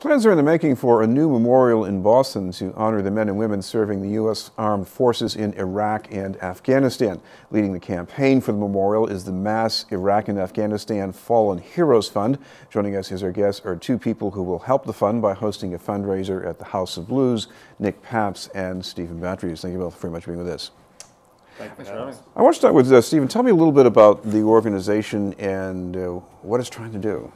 Plans are in the making for a new memorial in Boston to honor the men and women serving the U.S. Armed Forces in Iraq and Afghanistan. Leading the campaign for the memorial is the Mass Iraq and Afghanistan Fallen Heroes Fund. Joining us as our guests are two people who will help the fund by hosting a fundraiser at the House of Blues, Nick Papps and Stephen Batres. Thank you both very much for being with us. Thanks for having us. I want to start with Stephen. Tell me a little bit about the organization and what it's trying to do.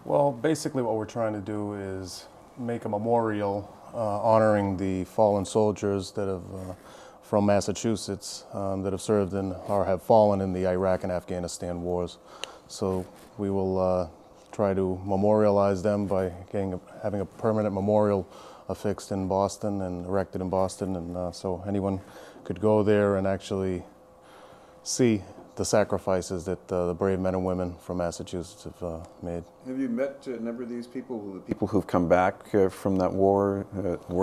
Well, basically what we're trying to do is make a memorial honoring the fallen soldiers that have, from Massachusetts, that have served in or have fallen in the Iraq and Afghanistan wars. So we will try to memorialize them by having a permanent memorial affixed in Boston and erected in Boston, and so anyone could go there and actually see the sacrifices that the brave men and women from Massachusetts have made. Have you met a number of these people, the people who've come back from that war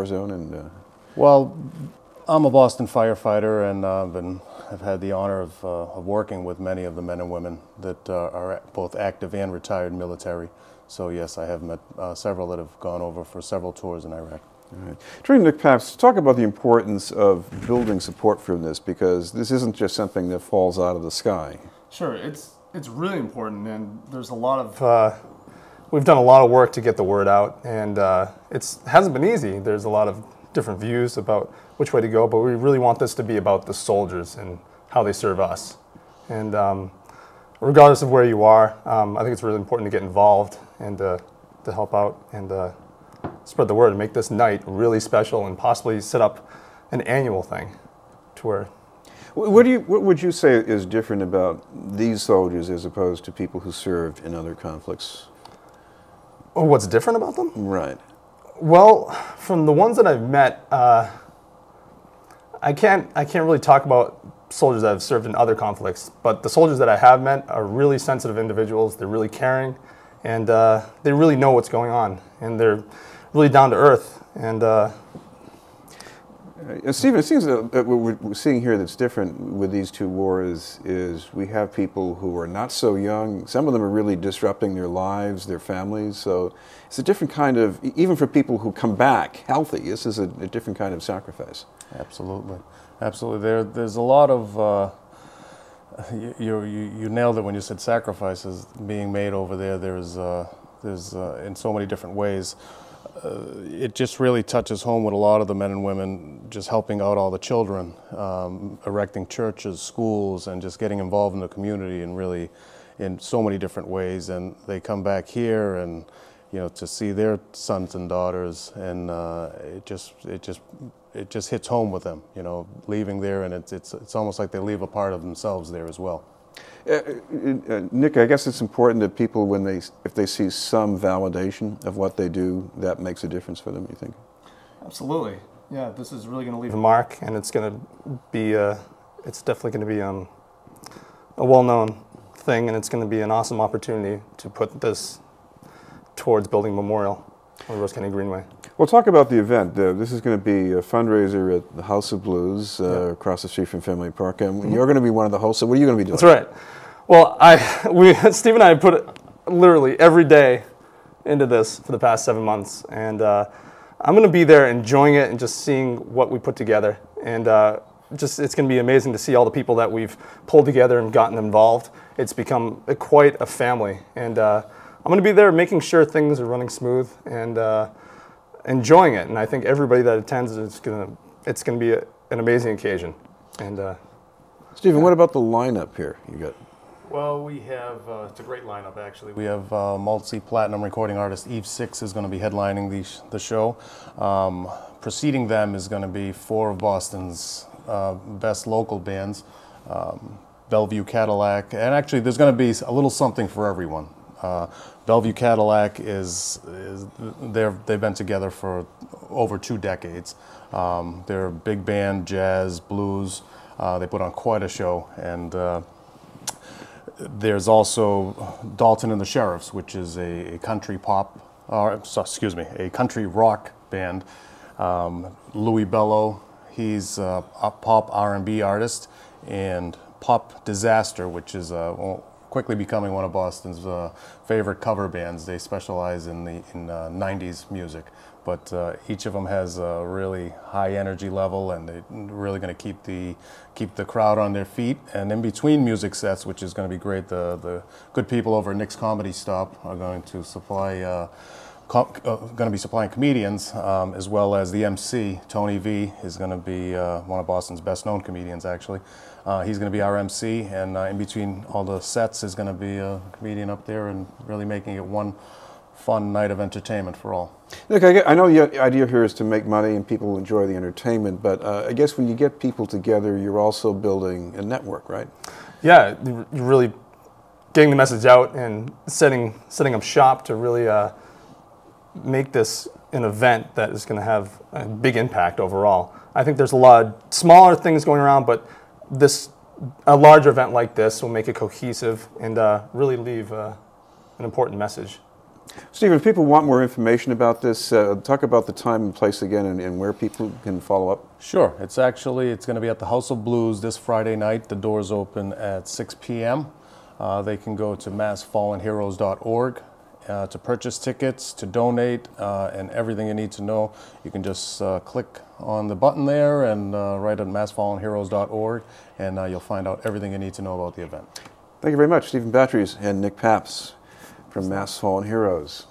zone? And Well, I'm a Boston firefighter, and have had the honor of working with many of the men and women that are both active and retired military. So yes, I have met several that have gone over for several tours in Iraq. All right. Turning to Nick Papps, talk about the importance of building support for this, because this isn't just something that falls out of the sky. Sure, it's really important, and there's a lot of we've done a lot of work to get the word out, and it hasn't been easy. There's a lot of different views about which way to go, but we really want this to be about the soldiers and how they serve us. And regardless of where you are, I think it's really important to get involved and to help out and spread the word and make this night really special and possibly set up an annual thing to where... What would you say is different about these soldiers as opposed to people who served in other conflicts? What's different about them? Right. Well, from the ones that I've met, I can't really talk about soldiers that have served in other conflicts, but the soldiers that I have met are really sensitive individuals. They're really caring, and they really know what's going on, and they're really down to earth. And Stephen, it seems that what we're seeing here that's different with these two wars is we have people who are not so young. Some of them are really disrupting their lives, their families. So it's a different kind of, even for people who come back healthy, this is a different kind of sacrifice. Absolutely, absolutely. There's a lot of you nailed it when you said sacrifices being made over there. There's in so many different ways. It just really touches home with a lot of the men and women just helping out all the children, erecting churches, schools, and just getting involved in the community and really in so many different ways. And they come back here and, you know, to see their sons and daughters, and it just hits home with them, you know, leaving there, and it's almost like they leave a part of themselves there as well. Nick, I guess it's important that people, if they see some validation of what they do, that makes a difference for them, you think? absolutely, yeah, this is really going to leave a mark, and it's going to be, it's definitely going to be a well-known thing, and it's going to be an awesome opportunity to put this towards building a memorial on Rose County Greenway. Well, talk about the event. This is going to be a fundraiser at the House of Blues across the street from Fenway Park. And you're going to be one of the hosts, so what are you going to be doing? That's right. Well, Steve and I have put literally every day into this for the past 7 months. And I'm going to be there enjoying it and just seeing what we put together. And it's going to be amazing to see all the people that we've pulled together and gotten involved. It's become quite a family. And I'm going to be there making sure things are running smooth and enjoying it, and I think everybody that attends it's gonna be an amazing occasion. And Stephen, what about the lineup here? You got. Well, we have it's a great lineup actually. We have multi-platinum recording artist Eve Six is going to be headlining the show. Preceding them is going to be 4 of Boston's best local bands, Bellevue Cadillac, and actually there's going to be a little something for everyone. Bellevue Cadillac they've been together for over 2 decades. They're a big band, jazz, blues. They put on quite a show. And there's also Dalton and the Sheriffs, which is a country a country rock band. Louis Bello, he's a pop R&B artist, and Pop Disaster, which is quickly becoming one of Boston's favorite cover bands. They specialize in 90s music, but each of them has a really high energy level, and they're really going to keep the crowd on their feet. And in between music sets, which is going to be great, the good people over at Nick's Comedy Stop are going to supply. Going to be supplying comedians, as well as the MC, Tony V, is going to be one of Boston's best known comedians, actually. He's going to be our MC, and in between all the sets is going to be a comedian up there, and really making it one fun night of entertainment for all. Look, I know the idea here is to make money and people enjoy the entertainment, but I guess when you get people together, you're also building a network, right? Yeah, you're really getting the message out and setting up shop to really make this an event that is going to have a big impact overall. I think there's a lot of smaller things going around, but a larger event like this will make it cohesive and really leave an important message. Stephen, if people want more information about this, talk about the time and place again, and where people can follow up. Sure. It's going to be at the House of Blues this Friday night. The doors open at 6 p.m. They can go to massfallenheroes.org. To purchase tickets, to donate, and everything you need to know. You can just click on the button there and write at massfallenheroes.org, and you'll find out everything you need to know about the event. Thank you very much, Stephen Batres and Nick Papps from Mass Fallen Heroes.